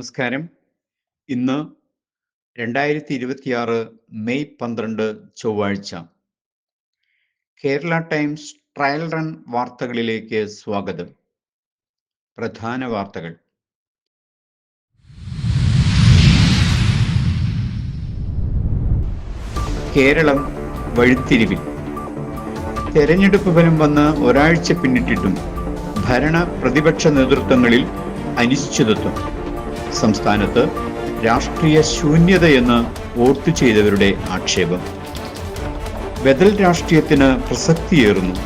നമസ്കാരം. ഇന്ന് 2026 മെയ് 12 ചൊവ്വാഴ്ച. കേരള ടൈംസ് ട്രയൽ റൺ വാർത്തകളിലേക്ക് സ്വാഗതം. പ്രധാന വാർത്തകൾ. കേരളം വഴിത്തിരിവിൽ. തെരഞ്ഞെടുപ്പ് ഫലം വന്ന് ഒരാഴ്ച പിന്നിട്ടിട്ടും ഭരണ പ്രതിപക്ഷ നേതൃത്വങ്ങളിൽ അനിശ്ചിതത്വം. സംസ്ഥാനത്ത് രാഷ്ട്രീയ ശൂന്യതയെന്ന് വോട്ട് ചെയ്തവരുടെ ആക്ഷേപം. ബദൽ രാഷ്ട്രീയത്തിന് പ്രസക്തിയേറുന്നു.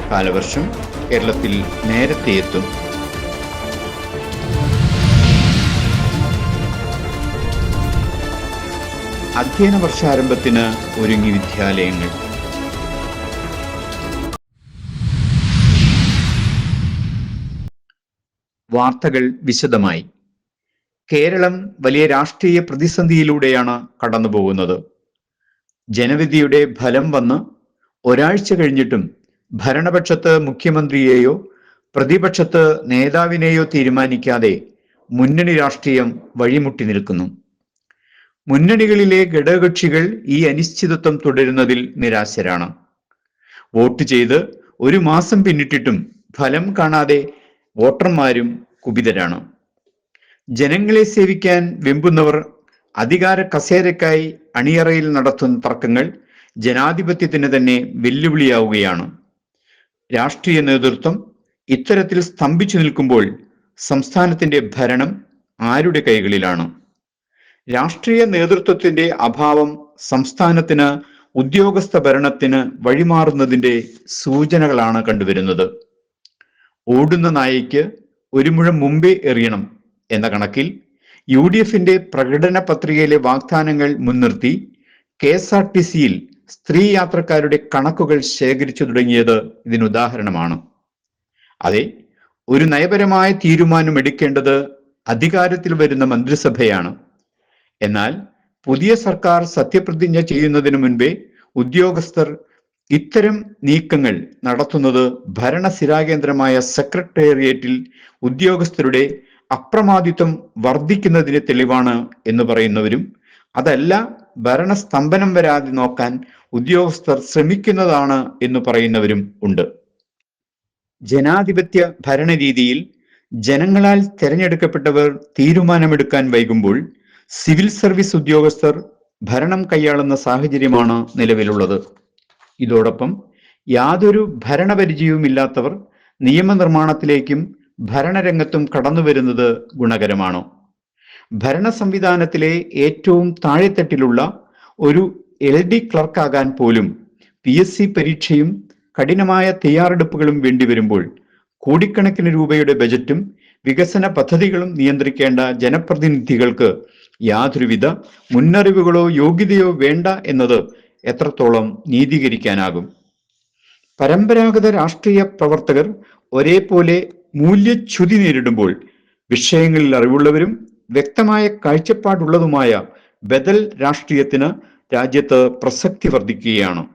കാലവർഷം കേരളത്തിൽ നേരത്തെ എത്തും. അധ്യയന വർഷാരംഭത്തിന് ഒരുങ്ങി വിദ്യാലയങ്ങൾ. വാർത്തകൾ വിശദമായി. കേരളം വലിയ രാഷ്ട്രീയ പ്രതിസന്ധിയിലൂടെയാണ് കടന്നുപോകുന്നത്. ജനവിധിയുടെ ഫലം വന്ന് ഒരാഴ്ച കഴിഞ്ഞിട്ടും ഭരണപക്ഷത്ത് മുഖ്യമന്ത്രിയെയോ പ്രതിപക്ഷത്ത് നേതാവിനെയോ തീരുമാനിക്കാതെ മുന്നണി രാഷ്ട്രീയം വഴിമുട്ടി നിൽക്കുന്നു. മുന്നണികളിലെ ഘടകകക്ഷികൾ ഈ അനിശ്ചിതത്വം തുടരുന്നതിൽ നിരാശരാണ്. വോട്ട് ചെയ്ത് ഒരു മാസം പിന്നിട്ടിട്ടും ഫലം കാണാതെ വോട്ടർമാരും കുപിതരാണ്. ജനങ്ങളെ സേവിക്കാൻ വെമ്പുന്നവർ അധികാര കസേരയ്ക്കായി അണിയറയിൽ നടത്തുന്ന തർക്കങ്ങൾ ജനാധിപത്യത്തിന് തന്നെ വെല്ലുവിളിയാവുകയാണ്. രാഷ്ട്രീയ നേതൃത്വം ഇത്തരത്തിൽ സ്തംഭിച്ചു നിൽക്കുമ്പോൾ സംസ്ഥാനത്തിന്റെ ഭരണം ആരുടെ കൈകളിലാണ്? രാഷ്ട്രീയ നേതൃത്വത്തിന്റെ അഭാവം സംസ്ഥാനത്തിന് ഉദ്യോഗസ്ഥ ഭരണത്തിന് വഴിമാറുന്നതിന്റെ സൂചനകളാണ് കണ്ടുവരുന്നത്. ഓടുന്ന നായയ്ക്ക് ഒരു മുഴം മുമ്പേ എറിയണം എന്ന കണക്കിൽ UDFന്റെ പ്രകടന പത്രികയിലെ വാഗ്ദാനങ്ങൾ മുൻനിർത്തി KSRTCയിൽ സ്ത്രീ യാത്രക്കാരുടെ കണക്കുകൾ ശേഖരിച്ചു തുടങ്ങിയത് ഇതിനുദാഹരണമാണ്. അതെ, ഒരു നയപരമായ തീരുമാനം എടുക്കേണ്ടത് അധികാരത്തിൽ വരുന്ന മന്ത്രിസഭയാണ്. എന്നാൽ പുതിയ സർക്കാർ സത്യപ്രതിജ്ഞ ചെയ്യുന്നതിന് മുൻപേ ഉദ്യോഗസ്ഥർ ഇത്തരം നീക്കങ്ങൾ നടത്തുന്നത് ഭരണസിരാകേന്ദ്രമായ സെക്രട്ടേറിയറ്റിൽ ഉദ്യോഗസ്ഥരുടെ അപ്രമാദിത്വം വർദ്ധിക്കുന്നതിന് തെളിവാണ് എന്ന് പറയുന്നവരും, അതല്ല ഭരണസ്തംഭനം വരാതെ നോക്കാൻ ഉദ്യോഗസ്ഥർ ശ്രമിക്കുന്നതാണ് എന്ന് പറയുന്നവരും ഉണ്ട്. ജനാധിപത്യ ഭരണരീതിയിൽ ജനങ്ങളാൽ തെരഞ്ഞെടുക്കപ്പെട്ടവർ തീരുമാനമെടുക്കാൻ വൈകുമ്പോൾ സിവിൽ സർവീസ് ഉദ്യോഗസ്ഥർ ഭരണം കൈയാളുന്ന സാഹചര്യമാണ് നിലവിലുള്ളത്. ഇതോടൊപ്പം യാതൊരു ഭരണപരിചയവുമില്ലാത്തവർ നിയമനിർമ്മാണത്തിലേക്കും ഭരണരംഗത്തും കടന്നു വരുന്നത് ഗുണകരമാണോ? ഭരണ സംവിധാനത്തിലെ ഏറ്റവും താഴെത്തട്ടിലുള്ള ഒരു LD ക്ലർക്കാകാൻ പോലും PSC പരീക്ഷയും കഠിനമായ തയ്യാറെടുപ്പുകളും വേണ്ടിവരുമ്പോൾ കോടിക്കണക്കിന് രൂപയുടെ ബജറ്റും വികസന പദ്ധതികളും നിയന്ത്രിക്കേണ്ട ജനപ്രതിനിധികൾക്ക് യാതൊരുവിധ മുന്നറിവുകളോ യോഗ്യതയോ വേണ്ട എന്നത് എത്രത്തോളം നീതീകരിക്കാനാകും? പരമ്പരാഗത രാഷ്ട്രീയ പ്രവർത്തകർ ഒരേപോലെ മൂല്യച്യുതി നേരിടുമ്പോൾ വിഷയങ്ങളിൽ അറിവുള്ളവരും വ്യക്തമായ കാഴ്ചപ്പാടുള്ളതുമായ ബദൽ രാഷ്ട്രീയത്തിന് രാജ്യത്ത് പ്രസക്തി വർദ്ധിക്കുകയാണ്.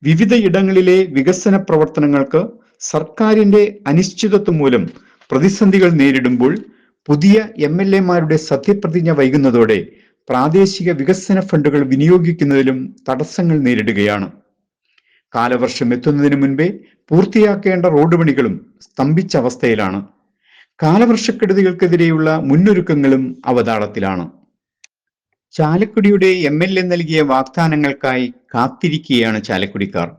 വിവിധ ഇടങ്ങളിലെ വികസന പ്രവർത്തനങ്ങൾക്ക് സർക്കാരിന്റെ അനിശ്ചിതത്വം മൂലം പ്രതിസന്ധികൾ നേരിടുമ്പോൾ പുതിയ MLAമാരുടെ സത്യപ്രതിജ്ഞ വൈകുന്നതോടെ പ്രാദേശിക വികസന ഫണ്ടുകൾ വിനിയോഗിക്കുന്നതിലും തടസ്സങ്ങൾ നേരിടുകയാണ്. കാലവർഷം എത്തുന്നതിന് മുൻപേ പൂർത്തിയാക്കേണ്ട റോഡ് പണികളും സ്തംഭിച്ച അവസ്ഥയിലാണ്. കാലവർഷക്കെടുതികൾക്കെതിരെയുള്ള മുന്നൊരുക്കങ്ങളും അവതാളത്തിലാണ്. ചാലക്കുടിയുടെ MLA നൽകിയ വാഗ്ദാനങ്ങൾക്കായി കാത്തിരിക്കുകയാണ് ചാലക്കുടിക്കാർ.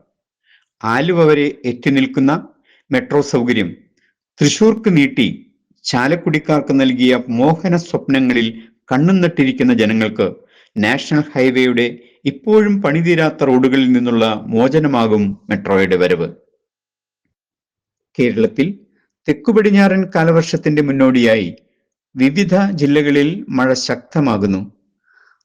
ആലുവ വരെ എത്തി നിൽക്കുന്ന മെട്രോ സൗകര്യം തൃശൂർക്ക് നീട്ടി ചാലക്കുടിക്കാർക്ക് നൽകിയ മോഹന സ്വപ്നങ്ങളിൽ കണ്ണും നട്ടിരിക്കുന്ന ജനങ്ങൾക്ക് നാഷണൽ ഹൈവേയുടെ ഇപ്പോഴും പണിതീരാത്ത റോഡുകളിൽ നിന്നുള്ള മോചനമാകും മെട്രോയുടെ വരവ്. കേരളത്തിൽ തെക്കുപടിഞ്ഞാറൻ കാലവർഷത്തിന്റെ മുന്നോടിയായി വിവിധ ജില്ലകളിൽ മഴ ശക്തമാകുന്നു.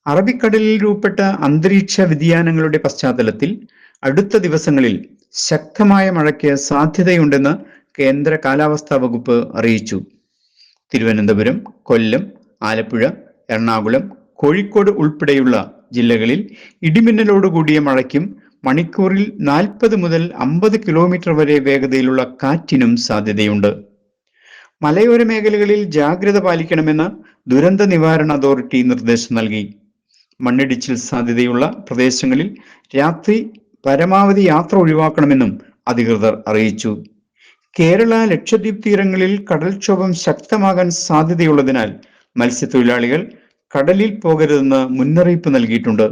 അറബിക്കടലിൽ രൂപപ്പെട്ട അന്തരീക്ഷ വ്യതിയാനങ്ങളുടെ പശ്ചാത്തലത്തിൽ അടുത്ത ദിവസങ്ങളിൽ ശക്തമായ മഴയ്ക്ക് സാധ്യതയുണ്ടെന്ന് കേന്ദ്ര കാലാവസ്ഥാ വകുപ്പ് അറിയിച്ചു. തിരുവനന്തപുരം, കൊല്ലം, ആലപ്പുഴ, എറണാകുളം, കോഴിക്കോട് ഉൾപ്പെടെയുള്ള ജില്ലകളിൽ ഇടിമിന്നലോടുകൂടിയ മഴയ്ക്കും മണിക്കൂറിൽ 40 മുതൽ 50 കിലോമീറ്റർ വരെ വേഗതയിലുള്ള കാറ്റിനും സാധ്യതയുണ്ട്. മലയോര മേഖലകളിൽ ജാഗ്രത പാലിക്കണമെന്ന് ദുരന്ത നിവാരണ അതോറിറ്റി നിർദ്ദേശം നൽകി. മണ്ണിടിച്ചിൽ സാധ്യതയുള്ള പ്രദേശങ്ങളിൽ രാത്രി പരമാവധി യാത്ര ഒഴിവാക്കണമെന്നും അധികൃതർ അറിയിച്ചു. കേരള ലക്ഷദ്വീപ് തീരങ്ങളിൽ കടൽക്ഷോഭം ശക്തമാകാൻ സാധ്യതയുള്ളതിനാൽ മത്സ്യത്തൊഴിലാളികൾ കടലിൽ പോകരുതെന്ന് മുന്നറിയിപ്പ് നൽകിയിട്ടുണ്ട്.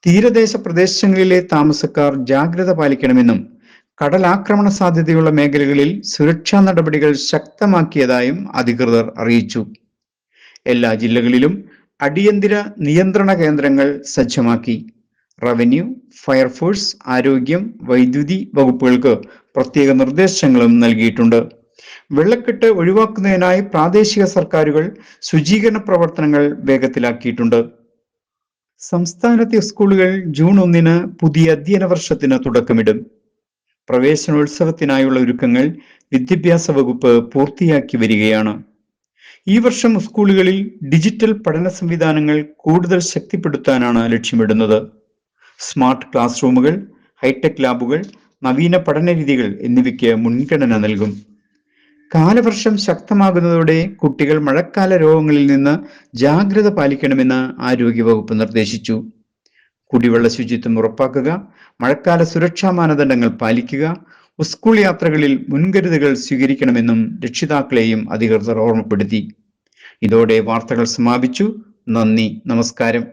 തീരദേശ പ്രദേശങ്ങളിലെ താമസക്കാർ ജാഗ്രത പാലിക്കണമെന്നും കടലാക്രമണ സാധ്യതയുള്ള മേഖലകളിൽ സുരക്ഷാ നടപടികൾ ശക്തമാക്കിയതായും അധികൃതർ അറിയിച്ചു. എല്ലാ ജില്ലകളിലും അടിയന്തര നിയന്ത്രണ കേന്ദ്രങ്ങൾ സജ്ജമാക്കി. റവന്യൂ, ഫയർഫോഴ്സ്, ആരോഗ്യം, വൈദ്യുതി വകുപ്പുകൾക്ക് പ്രത്യേക നിർദ്ദേശങ്ങളും നൽകിയിട്ടുണ്ട്. വെള്ളക്കെട്ട് ഒഴിവാക്കുന്നതിനായി പ്രാദേശിക സർക്കാരുകൾ ശുചീകരണ പ്രവർത്തനങ്ങൾ വേഗത്തിലാക്കിയിട്ടുണ്ട്. സംസ്ഥാനത്തെ സ്കൂളുകൾ ജൂൺ 1 പുതിയ അധ്യയന വർഷത്തിന് തുടക്കമിടും. പ്രവേശനോത്സവത്തിനായുള്ള ഒരുക്കങ്ങൾ വിദ്യാഭ്യാസ വകുപ്പ് പൂർത്തിയാക്കി വരികയാണ്. ഈ വർഷം സ്കൂളുകളിൽ ഡിജിറ്റൽ പഠന സംവിധാനങ്ങൾ കൂടുതൽ ശക്തിപ്പെടുത്താനാണ് ലക്ഷ്യമിടുന്നത്. സ്മാർട്ട് ക്ലാസ് റൂമുകൾ, ഹൈടെക് ലാബുകൾ, നവീന പഠന രീതികൾ എന്നിവയ്ക്ക് മുൻഗണന നൽകും. കാലവർഷം ശക്തമാകുന്നതോടെ കുട്ടികൾ മഴക്കാല രോഗങ്ങളിൽ നിന്ന് ജാഗ്രത പാലിക്കണമെന്ന് ആരോഗ്യവകുപ്പ് നിർദ്ദേശിച്ചു. കുടിവെള്ള ശുചിത്വം ഉറപ്പാക്കുക, മഴക്കാല സുരക്ഷാ മാനദണ്ഡങ്ങൾ പാലിക്കുക, സ്കൂൾ യാത്രകളിൽ മുൻകരുതലുകൾ സ്വീകരിക്കണമെന്നും രക്ഷിതാക്കളെയും അധികൃതർ ഓർമ്മപ്പെടുത്തി. ഇതോടെ വാർത്തകൾ സമാപിച്ചു. നന്ദി, നമസ്കാരം.